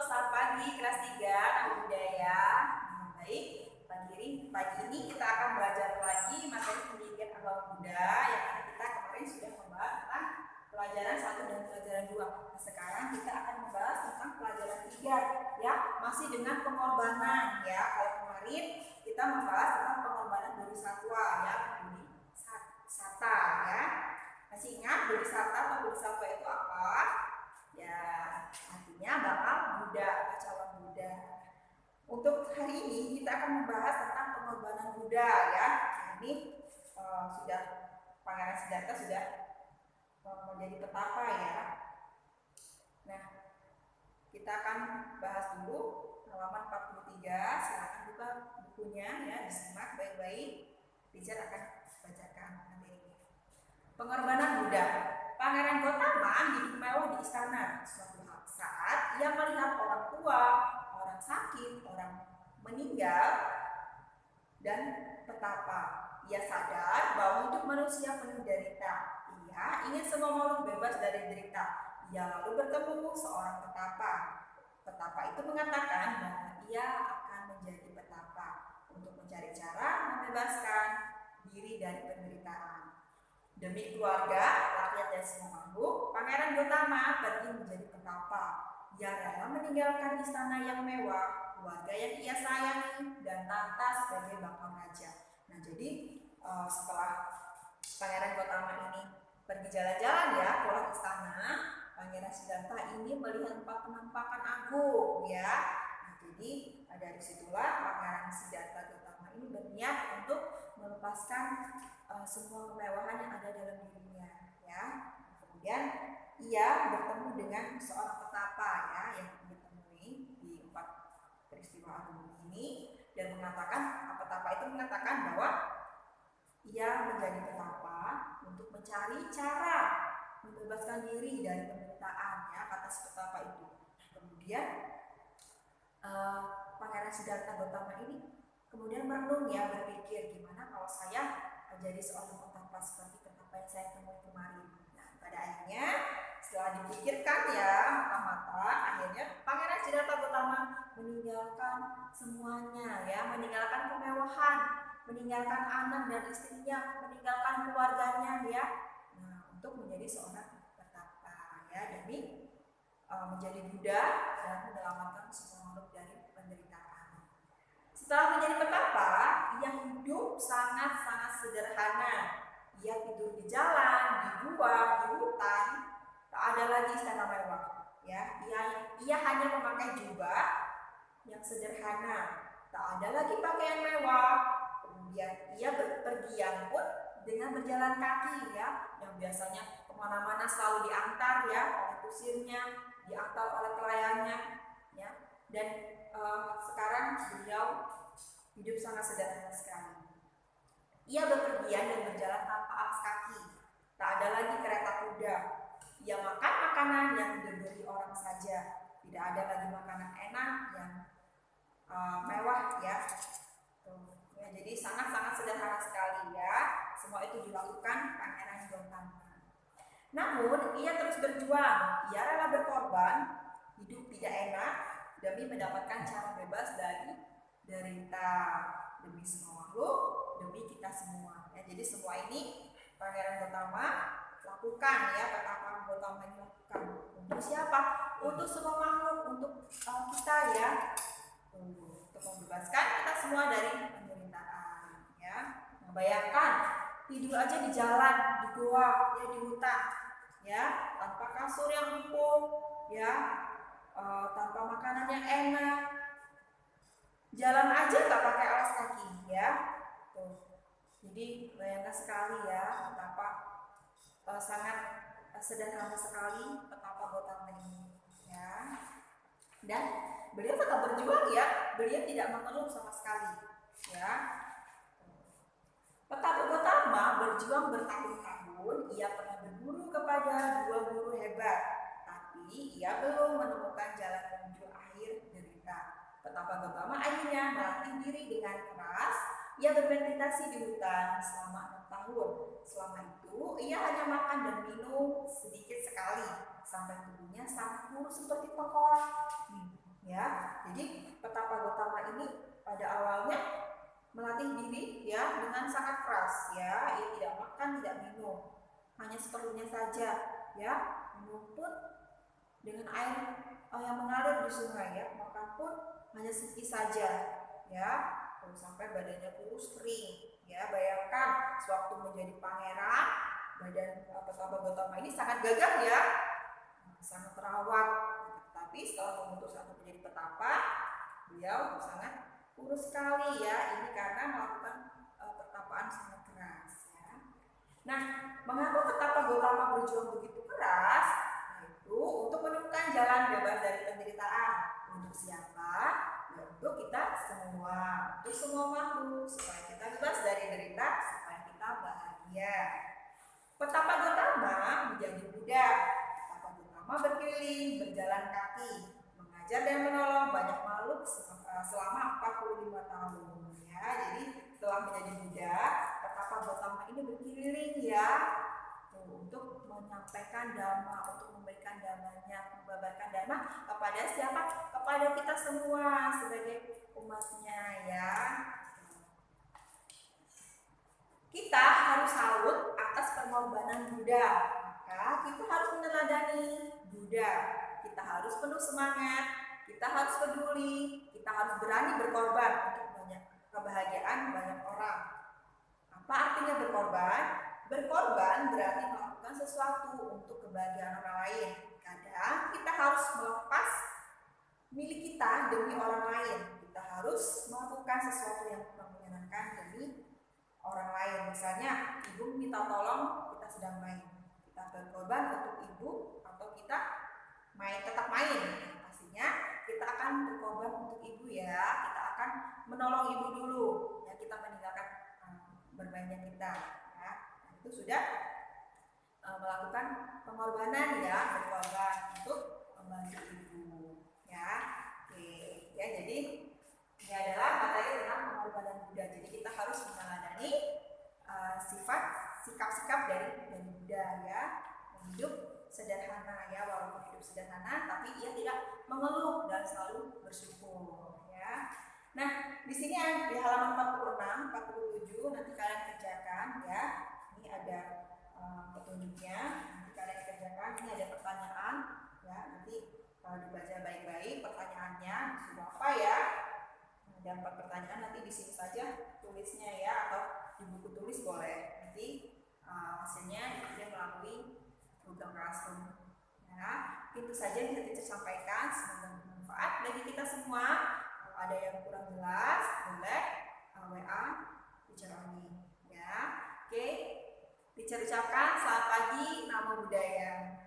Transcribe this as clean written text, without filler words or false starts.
selamat pagi kelas 3 Nama Budaya. Baik, pagi ini kita akan belajar lagi materi pendidikan agama Buddha yang kita kemarin sudah membahas tentang pelajaran 1 dan pelajaran 2. Nah, sekarang kita akan membahas tentang pelajaran 3 ya, masih dengan pengorbanan ya. Kalau kemarin kita membahas tentang pengorbanan bodhisattva ya, bodhisatta ya. Masih ingat bodhisatta atau bodhisattva itu apa? Ya, artinya bakal Buddha, calon Buddha. Untuk hari ini kita akan membahas tentang pengorbanan Buddha ya. Ini sudah Pangeran Siddhartha sudah menjadi petapa ya. Nah, kita akan bahas dulu halaman 43. Silakan buka bukunya ya, disimak baik-baik. Teacher akan bacakan materi. Pengorbanan Buddha. Pangeran Gotama hidup mewah di istana. Suatu saat ia melihat orang tua, orang sakit, orang meninggal, dan petapa. Ia sadar bahwa hidup manusia penuh derita. Ia ingin semua makhluk bebas dari derita. Ia lalu bertemu seorang petapa. Petapa itu mengatakan bahwa ia akan menjadi petapa untuk mencari cara membebaskan diri dari penderitaan. Demi keluarga, rakyat dan semua makhluk, Pangeran Gotama pergi menjadi petapa. Ia rela meninggalkan istana yang mewah, keluarga yang ia sayangi, dan tahta sebagai bakal raja. Nah, jadi setelah Pangeran Gotama ini pergi jalan-jalan ya, keluar istana, Pangeran Siddhartha ini melihat 4 penampakan agung ya. Nah, jadi dari situlah Pangeran Siddhartha Gotama ini berniat untuk melepaskan semua kemewahan yang ada dalam dirinya ya. Kemudian ia bertemu dengan seorang petapa ya, yang ditemui di 4 peristiwa agung ini, dan mengatakan, petapa itu mengatakan bahwa ia menjadi petapa untuk mencari cara membebaskan diri dari penderitaan ya, kata si petapa itu. Kemudian Pangeran Siddhartha Gotama ini kemudian merenung ya, berpikir gimana kalau saya menjadi seorang petapa seperti petapa yang saya temui kemarin. Nah, pada akhirnya setelah dipikirkan ya mata-mata, akhirnya Pangeran Siddhartha Gotama meninggalkan semuanya ya, meninggalkan kemewahan, meninggalkan anak dan istrinya, meninggalkan keluarganya ya. Nah, untuk menjadi seorang petapa ya, demi menjadi Buddha dan menyelamatkan semua makhluk dari penderitaan. Setelah menjadi petapa, ia hidup sangat-sangat sederhana. Ia tidur di jalan, di gua, di hutan. Tak ada lagi istana mewah. Ya, ia hanya memakai jubah yang sederhana. Tak ada lagi pakaian mewah. Kemudian ia berpergian pun dengan berjalan kaki ya, yang biasanya kemana-mana selalu diantar ya oleh kusirnya, diantar oleh pelayannya ya. Dan sekarang beliau hidup sangat sederhana sekali. Ia bepergian dan berjalan tanpa alas kaki. Tak ada lagi kereta kuda. Ia makan makanan yang diberi orang saja. Tidak ada lagi makanan enak yang mewah ya. Ya, jadi sangat-sangat sederhana sekali ya. Semua itu dilakukan Pangeran Gotama. Namun ia terus berjuang. Ia rela berkorban. Hidup tidak enak demi mendapatkan cara bebas dari derita, demi semua makhluk, demi kita semua ya. Jadi semua ini Pangeran Gotama lakukan ya, petapa Gotama ini lakukan untuk siapa? Untuk semua makhluk, untuk kita ya, untuk membebaskan kita semua dari penderitaan ya. Nah, bayangkan tidur aja di jalan, di goa ya, di hutan ya, tanpa kasur yang empuk ya, tanpa makanan yang enak, jalan aja nggak pakai alas kaki ya. Tuh. Jadi bayangkan sekali ya betapa sangat sederhana sekali petapa Gotama ini ya. Dan beliau tetap berjuang ya, beliau tidak mengeluh sama sekali ya. Petapa Gotama berjuang bertahun-tahun. Ia pernah berguru kepada 2 guru hebat, tapi ia belum menemukan jalan menuju akhir derita. Petapa Gotama akhirnya melatih diri dengan keras. Ia bermeditasi di hutan selama 6 tahun. Selama itu ia hanya makan dan minum sedikit sekali sampai tubuhnya sangat kurus seperti tengkorak. sangat keras ya. Ia tidak makan, tidak minum, hanya seperlunya saja ya. Minum pun dengan air yang mengalir di sungai ya. Makan pun hanya sedikit saja ya. Sampai badannya kurus kering ya. Bayangkan sewaktu menjadi pangeran, badan Petapa Gotama ini sangat gagah ya, sangat terawat. Tapi setelah membentuk satu menjadi petapa, beliau sangat kurus sekali ya. Ini karena melakukan pertapaan sangat keras ya. Nah, mengapa Petapa Gotama berjuang begitu keras? Yaitu untuk menemukan jalan bebas dari penderitaan. Untuk siapa? Ya, untuk kita semua, untuk semua makhluk, supaya kita bebas dari derita, supaya kita bahagia. Petapa Gotama menjadi Buddha. Petapa Gotama berkeliling, berjalan kaki, mengajar dan menolong banyak makhluk selama 45 tahun ya. Jadi setelah menjadi Buddha, Petapa Gotama ini berkeliling ya, untuk menyampaikan dhamma, untuk memberikan dhammanya, membabarkan dhamma kepada siapa? Kepada kita semua sebagai umatnya ya. Kita harus salut atas pengorbanan Buddha, maka kita harus meneladani Buddha. Kita harus penuh semangat, kita harus peduli, kita harus berani berkorban untuk banyak kebahagiaan banyak orang. Apa artinya berkorban? Berkorban berarti melakukan sesuatu untuk kebahagiaan orang lain. Kadang kita harus melepas milik kita demi orang lain. Kita harus melakukan sesuatu yang menyenangkan demi orang lain. Misalnya ibu minta tolong, kita sedang main, kita berkorban untuk ibu, atau kita tetap main. Pastinya kita akan berkorban untuk ibu ya. Kita akan menolong ibu dulu ya. Kita meninggalkan bermainnya kita ya. Itu sudah melakukan pengorbanan ya, berkorban untuk membantu ibu ya. Oke ya, jadi ini adalah materi tentang pengorbanan Buddha. Jadi kita harus meneladani sikap-sikap dari Buddha ya. Hidup sederhana ya, walaupun hidup sederhana tapi ia tidak mengeluh dan selalu bersyukur ya. Nah, di sini di halaman 46, 47 nanti kalian kerjakan ya. Ini ada petunjuknya, nanti kalian kerjakan. Ini ada pertanyaan ya. Nanti kalau dibaca baik-baik pertanyaannya sudah apa ya. Ada 4 pertanyaan, nanti di sini saja tulisnya ya, atau di buku tulis boleh. Nanti hasilnya dia melalui Google Classroom ya. Itu saja yang bisa kita sampaikan, semoga bermanfaat bagi kita semua. Kalau ada yang kurang jelas boleh WA Teacher Oni ya. Oke, Teacher ucapkan selamat pagi, namo buddhaya.